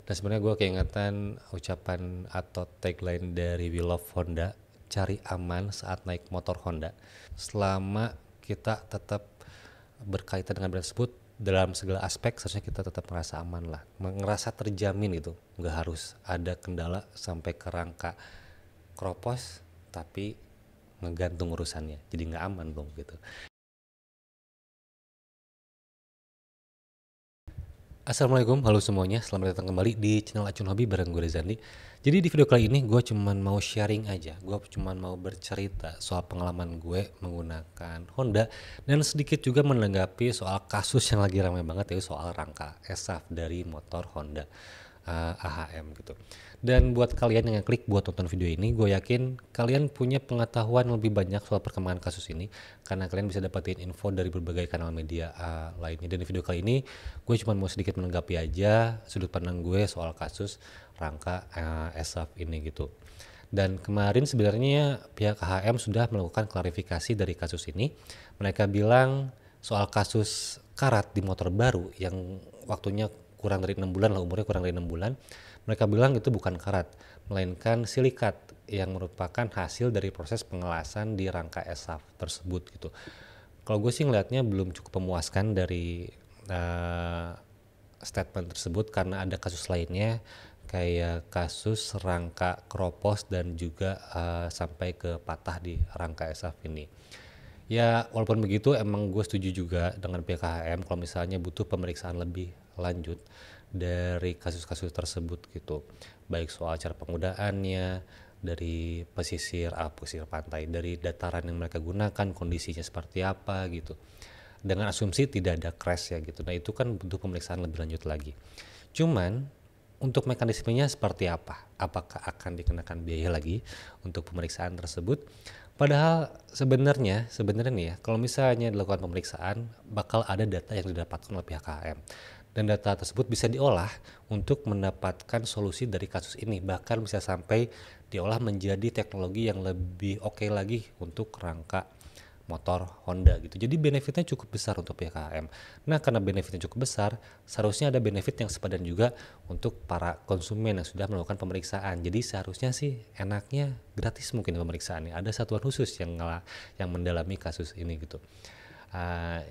Dan sebenarnya gue keingetan ucapan atau tagline dari We Love Honda, cari aman saat naik motor Honda. Selama kita tetap berkaitan dengan brand tersebut dalam segala aspek, seharusnya kita tetap merasa aman lah, ngerasa terjamin gitu, nggak harus ada kendala sampai ke rangka kropos tapi ngegantung urusannya, jadi nggak aman dong gitu. Assalamualaikum, halo semuanya, selamat datang kembali di channel Acun Hobi bareng gue Rezandi. Jadi di video kali ini gue cuman mau sharing aja, gue cuman mau bercerita soal pengalaman gue menggunakan Honda dan sedikit juga menanggapi soal kasus yang lagi ramai banget, yaitu soal rangka ESAF dari motor Honda AHM gitu. Dan buat kalian yang klik buat tonton video ini, gue yakin kalian punya pengetahuan lebih banyak soal perkembangan kasus ini karena kalian bisa dapetin info dari berbagai kanal media lainnya. Dan di video kali ini gue cuma mau sedikit menanggapi aja sudut pandang gue soal kasus rangka ESAF ini gitu. Dan kemarin sebenarnya pihak HM sudah melakukan klarifikasi dari kasus ini. Mereka bilang soal kasus karat di motor baru yang waktunya kurang dari 6 bulan lah, umurnya kurang dari 6 bulan. Mereka bilang itu bukan karat, melainkan silikat yang merupakan hasil dari proses pengelasan di rangka ESAF tersebut gitu. Kalau gue sih ngelihatnya belum cukup memuaskan dari statement tersebut karena ada kasus lainnya kayak kasus rangka kropos dan juga sampai ke patah di rangka ESAF ini. Ya walaupun begitu emang gue setuju juga dengan pihak HM kalau misalnya butuh pemeriksaan lebih lanjut dari kasus-kasus tersebut gitu, baik soal cara penggunaannya dari pesisir pantai, dari dataran yang mereka gunakan kondisinya seperti apa gitu, dengan asumsi tidak ada crash ya gitu. Nah itu kan butuh pemeriksaan lebih lanjut lagi. Cuman untuk mekanismenya seperti apa? Apakah akan dikenakan biaya lagi untuk pemeriksaan tersebut? Padahal sebenarnya nih ya, kalau misalnya dilakukan pemeriksaan bakal ada data yang didapatkan oleh pihak KM. Dan data tersebut bisa diolah untuk mendapatkan solusi dari kasus ini. Bahkan bisa sampai diolah menjadi teknologi yang lebih oke lagi untuk rangka motor Honda gitu. Jadi benefitnya cukup besar untuk pihak KM. Nah karena benefitnya cukup besar, seharusnya ada benefit yang sepadan juga untuk para konsumen yang sudah melakukan pemeriksaan. Jadi seharusnya sih enaknya gratis mungkin pemeriksaannya. Ada satuan khusus yang mendalami kasus ini gitu.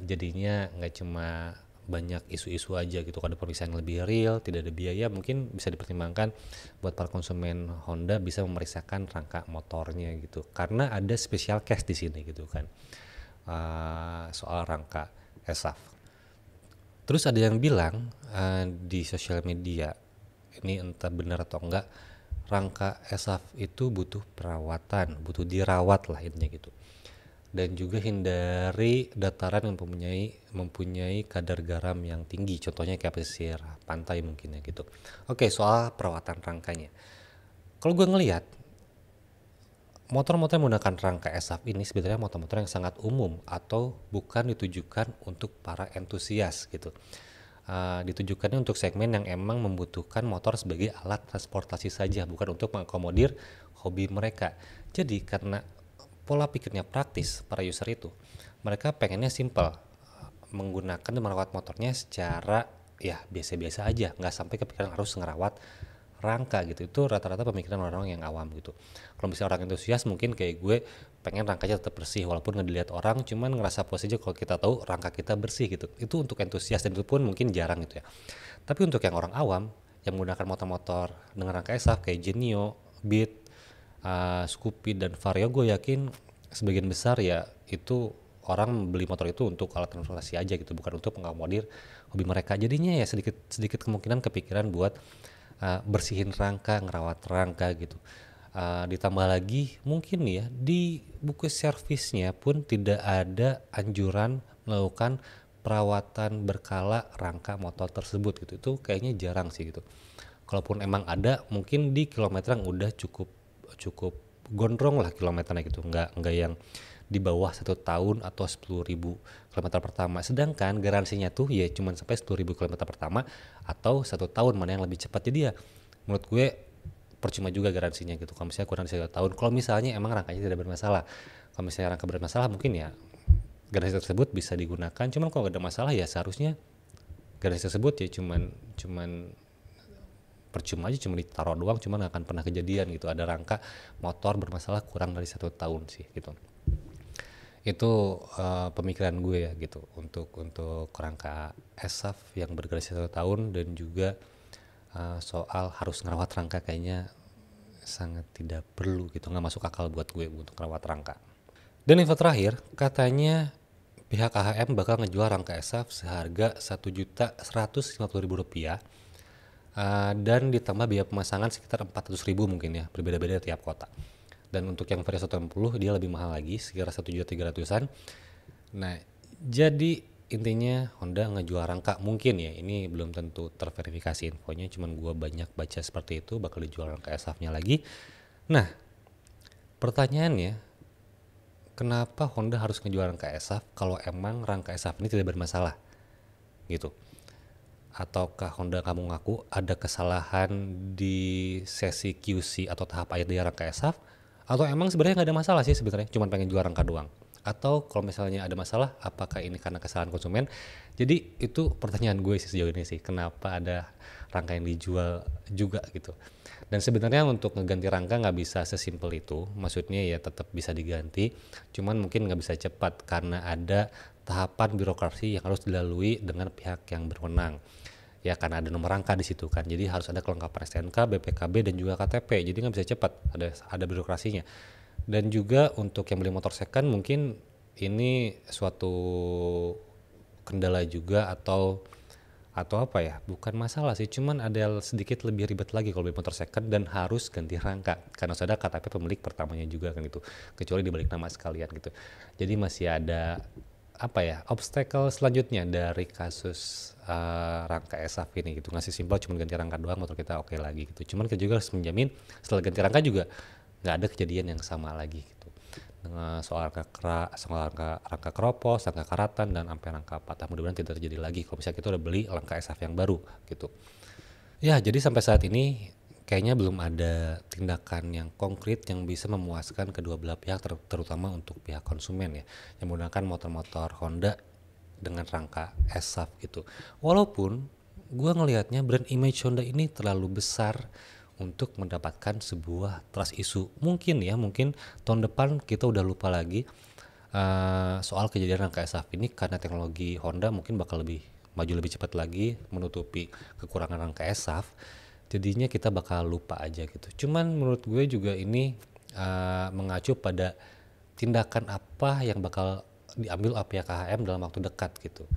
Jadinya nggak cuma banyak isu-isu aja gitu. Kalau ada pemeriksaan yang lebih real, tidak ada biaya, mungkin bisa dipertimbangkan buat para konsumen Honda bisa memeriksakan rangka motornya gitu. Karena ada special case di sini gitu kan. Soal rangka ESAF. Terus ada yang bilang di sosial media, ini entah benar atau enggak, rangka ESAF itu butuh perawatan, butuh dirawat lah intinya gitu. Dan juga hindari dataran yang mempunyai kadar garam yang tinggi, contohnya kayak pesisir pantai mungkin ya gitu. Oke, soal perawatan rangkanya. Kalau gue ngelihat motor-motor yang menggunakan rangka ESAF ini sebenarnya motor-motor yang sangat umum atau bukan ditujukan untuk para entusias gitu. Ditujukannya untuk segmen yang emang membutuhkan motor sebagai alat transportasi saja, bukan untuk mengakomodir hobi mereka. Jadi karena pola pikirnya praktis para user itu, mereka pengennya simple, menggunakan dan merawat motornya secara ya biasa-biasa aja, nggak sampai kepikiran harus ngerawat rangka gitu. Itu rata-rata pemikiran orang-orang yang awam gitu. Kalau misalnya orang entusias mungkin kayak gue pengen rangkanya tetap bersih walaupun nggak dilihat orang, cuman ngerasa puas aja kalau kita tahu rangka kita bersih gitu. Itu untuk entusias dan itu pun mungkin jarang gitu ya. Tapi untuk yang orang awam yang menggunakan motor-motor dengan rangka ESAF kayak Genio, Beat, Scoopy dan Vario, gue yakin sebagian besar ya itu orang beli motor itu untuk alat transportasi aja gitu, bukan untuk mengakomodir hobi mereka. Jadinya ya sedikit kemungkinan kepikiran buat bersihin rangka, ngerawat rangka gitu. Ditambah lagi mungkin ya di buku servisnya pun tidak ada anjuran melakukan perawatan berkala rangka motor tersebut gitu. Itu kayaknya jarang sih gitu. Kalaupun emang ada mungkin di kilometer yang udah cukup gondrong lah kilometernya gitu, nggak yang di bawah 1 tahun atau 10.000 kilometer pertama. Sedangkan garansinya tuh ya cuma sampai 10.000 kilometer pertama atau 1 tahun, mana yang lebih cepat. Jadi ya menurut gue percuma juga garansinya gitu. Kalau misalnya kurang dari 1 tahun, kalau misalnya emang rangkanya tidak bermasalah. Kalau misalnya rangka bermasalah mungkin ya garansi tersebut bisa digunakan. Cuman kalau gak ada masalah ya seharusnya garansi tersebut ya cuman percuma aja, cuma ditaruh doang, cuma nggak akan pernah kejadian gitu. Ada rangka motor bermasalah kurang dari 1 tahun sih gitu. Itu pemikiran gue ya gitu untuk rangka ESAF yang bergarasi 1 tahun, dan juga soal harus ngerawat rangka kayaknya sangat tidak perlu gitu, nggak masuk akal buat gue untuk ngerawat rangka. Dan info terakhir, katanya pihak AHM bakal ngejual rangka ESAF seharga Rp1.150.000 dan ditambah biaya pemasangan sekitar 400.000 mungkin ya, berbeda-beda tiap kota. Dan untuk yang Vario 160 dia lebih mahal lagi, sekitar 1.300.000-an. Nah, jadi intinya Honda ngejual rangka mungkin ya, ini belum tentu terverifikasi infonya, cuman gua banyak baca seperti itu, bakal dijual rangka ESAF-nya lagi. Nah, pertanyaannya, kenapa Honda harus ngejual rangka ESAF kalau emang rangka ESAF ini tidak bermasalah gitu? Ataukah Honda kamu ngaku ada kesalahan di sesi QC atau tahap akhir dari rangka ESAF, atau emang sebenarnya nggak ada masalah sih, sebenarnya cuma pengen jual rangka doang? Atau kalau misalnya ada masalah, apakah ini karena kesalahan konsumen? Jadi itu pertanyaan gue sih sejauh ini sih, kenapa ada rangka yang dijual juga gitu. Dan sebenarnya untuk ngeganti rangka nggak bisa sesimpel itu, maksudnya ya tetap bisa diganti, cuman mungkin nggak bisa cepat karena ada tahapan birokrasi yang harus dilalui dengan pihak yang berwenang. Ya karena ada nomor rangka di situ kan, jadi harus ada kelengkapan STNK, BPKB, dan juga KTP, jadi nggak bisa cepat, ada birokrasinya. Dan juga untuk yang beli motor second mungkin ini suatu kendala juga, atau apa ya, bukan masalah sih, cuman ada sedikit lebih ribet lagi kalau beli motor second dan harus ganti rangka karena sudah ada KTP pemilik pertamanya juga kan gitu, kecuali dibalik nama sekalian gitu. Jadi masih ada apa ya, obstacle selanjutnya dari kasus rangka ESAF ini gitu. Ngasih simpel cuma ganti rangka doang, motor kita oke lagi gitu, cuman kita juga harus menjamin setelah ganti rangka juga nggak ada kejadian yang sama lagi gitu, dengan soal rangka keropos, rangka karatan, dan sampai rangka patah. Mudah-mudahan tidak terjadi lagi kalau misalnya kita udah beli rangka ESAF yang baru gitu. Ya, jadi sampai saat ini kayaknya belum ada tindakan yang konkret yang bisa memuaskan kedua belah pihak, terutama untuk pihak konsumen ya, yang menggunakan motor-motor Honda dengan rangka ESAF gitu. Walaupun gue ngelihatnya brand image Honda ini terlalu besar untuk mendapatkan sebuah trust issue. Mungkin tahun depan kita udah lupa lagi soal kejadian rangka ESAF ini, karena teknologi Honda mungkin bakal lebih maju, lebih cepat lagi menutupi kekurangan rangka ESAF. Jadinya kita bakal lupa aja gitu. Cuman menurut gue juga ini mengacu pada tindakan apa yang bakal diambil oleh pihak KHM dalam waktu dekat gitu.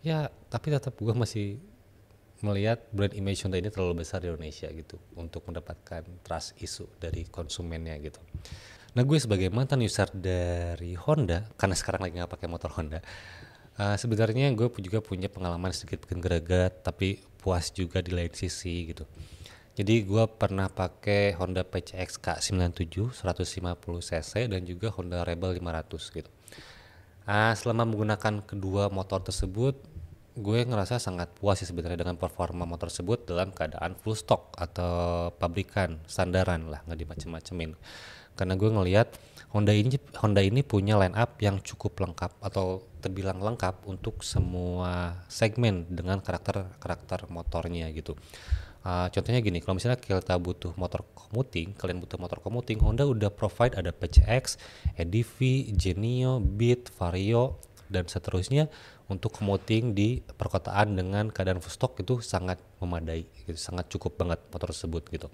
Ya, tapi tetap gue masih melihat brand image Honda ini terlalu besar di Indonesia gitu untuk mendapatkan trust issue dari konsumennya gitu. Nah, gue sebagai mantan user dari Honda, karena sekarang lagi nggak pakai motor Honda, sebenarnya gue juga punya pengalaman sedikit bikin greget, tapi puas juga di lain sisi gitu. Jadi gue pernah pakai Honda PCX K97 150cc dan juga Honda Rebel 500 gitu. Selama menggunakan kedua motor tersebut, gue ngerasa sangat puas sih sebenarnya dengan performa motor tersebut dalam keadaan full stock atau pabrikan standaran lah, nggak dimacem-macemin. Karena gue ngelihat Honda ini punya line up yang cukup lengkap atau terbilang lengkap untuk semua segmen dengan karakter motornya gitu. Contohnya gini, kalau misalnya kalian butuh motor commuting, Honda udah provide ada PCX, EDV, Genio, Beat, Vario, dan seterusnya untuk commuting di perkotaan dengan keadaan full stock itu sangat memadai gitu, sangat cukup banget motor tersebut gitu.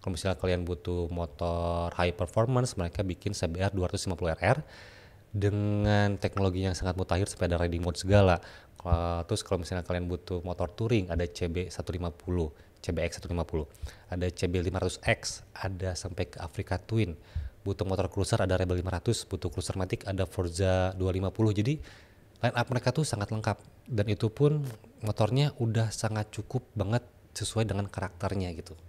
Kalau misalnya kalian butuh motor high performance, mereka bikin CBR 250RR dengan teknologi yang sangat mutakhir sampai ada riding mode segala. Terus kalau misalnya kalian butuh motor touring, ada CB150, CBX 150, ada CB500X, ada sampai ke Africa Twin. Butuh motor cruiser ada Rebel 500, butuh cruiser matic ada Forza 250. Jadi line up mereka tuh sangat lengkap, dan itu pun motornya udah sangat cukup banget sesuai dengan karakternya gitu.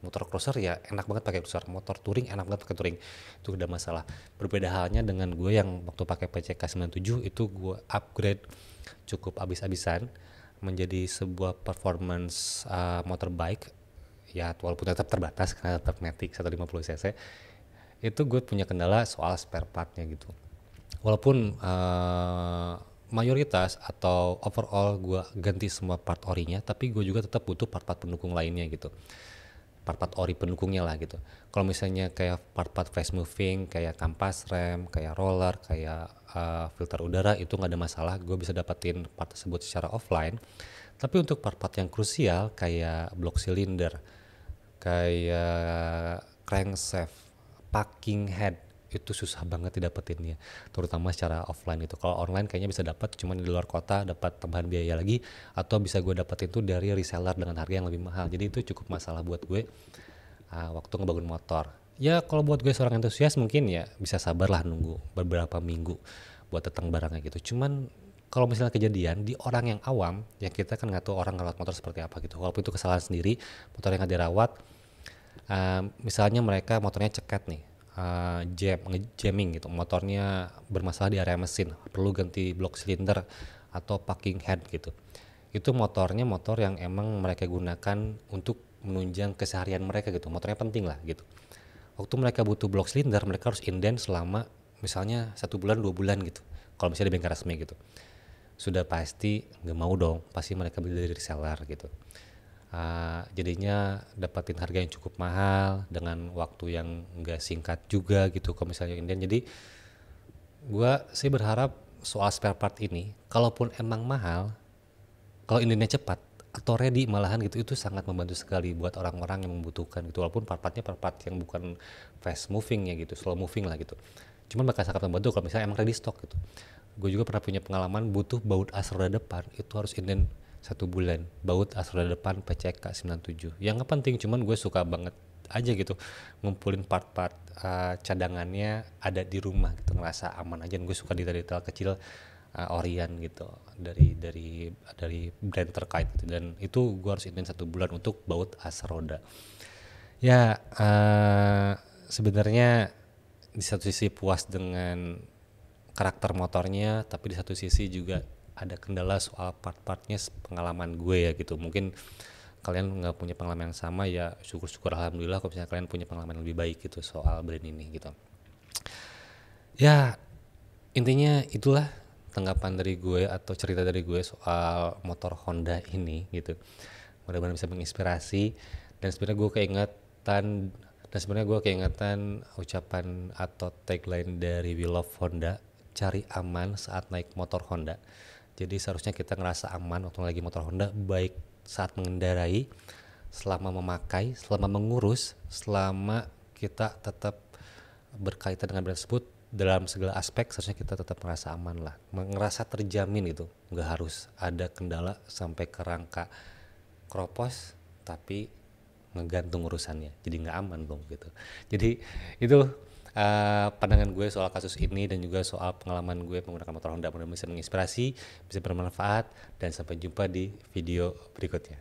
Motor cruiser ya enak banget pakai cruiser, motor touring enak banget pakai touring, itu udah masalah. Berbeda halnya dengan gue yang waktu pakai PCK 97 itu gue upgrade cukup abis-abisan menjadi sebuah performance motorbike ya, walaupun tetap terbatas karena tetap Matic 150cc. Itu gue punya kendala soal spare partnya gitu. Walaupun mayoritas atau overall gue ganti semua part orinya, tapi gue juga tetap butuh part-part pendukung lainnya gitu, part-part ori pendukungnya lah gitu. Kalau misalnya kayak part-part fast moving kayak kampas rem, kayak roller, kayak filter udara, itu nggak ada masalah, gue bisa dapetin part tersebut secara offline. Tapi untuk part-part yang krusial kayak block cylinder, kayak crankshaft, packing head, itu susah banget didapetinnya, terutama secara offline itu. Kalau online kayaknya bisa dapat, cuman di luar kota dapat tambahan biaya lagi, atau bisa gue dapetin itu dari reseller dengan harga yang lebih mahal. Jadi itu cukup masalah buat gue waktu ngebangun motor. Ya kalau buat gue seorang antusias mungkin ya bisa sabar lah nunggu beberapa minggu buat datang barangnya gitu. Cuman kalau misalnya kejadian di orang yang awam, yang kita kan nggak tahu orang ngerawat motor seperti apa gitu. Walaupun itu kesalahan sendiri, motor yang nggak dirawat, misalnya mereka motornya cekat nih, jamming gitu, motornya bermasalah di area mesin, perlu ganti block cylinder atau packing head gitu. Itu motornya motor yang emang mereka gunakan untuk menunjang keseharian mereka gitu, motornya penting lah gitu. Waktu mereka butuh block cylinder, mereka harus inden selama misalnya 1 bulan 2 bulan gitu, kalau misalnya di bengkel resmi gitu. Sudah pasti nggak mau dong, pasti mereka beli dari reseller gitu. Jadinya dapatin harga yang cukup mahal dengan waktu yang nggak singkat juga gitu kalau misalnya inden. Jadi gua sih berharap soal spare part ini, kalaupun emang mahal, kalau indennya cepat atau ready malahan gitu, itu sangat membantu sekali buat orang-orang yang membutuhkan gitu. Walaupun part-partnya part-part yang bukan fast moving ya gitu, slow moving lah gitu, cuman bakal sangat membantu kalau misalnya emang ready stock gitu. Gue juga pernah punya pengalaman butuh baut as roda depan, itu harus inden 1 bulan, baut as roda depan PCK 97. Yang nggak penting, cuman gue suka banget aja gitu ngumpulin part-part cadangannya ada di rumah gitu, ngerasa aman aja. Gue suka detail-detail kecil Orion gitu dari brand terkait gitu. Dan itu gue harus inden 1 bulan untuk baut as roda. Ya sebenarnya di satu sisi puas dengan karakter motornya, tapi di satu sisi juga ada kendala soal part-partnya, pengalaman gue ya gitu. Mungkin kalian nggak punya pengalaman yang sama, ya syukur-syukur alhamdulillah kalau misalnya kalian punya pengalaman yang lebih baik gitu soal brand ini gitu. Ya intinya itulah tanggapan dari gue atau cerita dari gue soal motor Honda ini gitu. Mudah-mudahan bisa menginspirasi. Dan sebenarnya gue keingetan ucapan atau tagline dari We Love Honda, cari aman saat naik motor Honda. Jadi seharusnya kita ngerasa aman waktu lagi motor Honda, baik saat mengendarai, selama memakai, selama mengurus, selama kita tetap berkaitan dengan brand tersebut. Dalam segala aspek seharusnya kita tetap merasa aman lah, ngerasa terjamin gitu. Nggak harus ada kendala sampai ke rangka kropos tapi ngegantung urusannya, jadi nggak aman dong gitu. Jadi itu pandangan gue soal kasus ini dan juga soal pengalaman gue menggunakan motor Honda. Mudah-mudahan bisa menginspirasi, bisa bermanfaat, dan sampai jumpa di video berikutnya.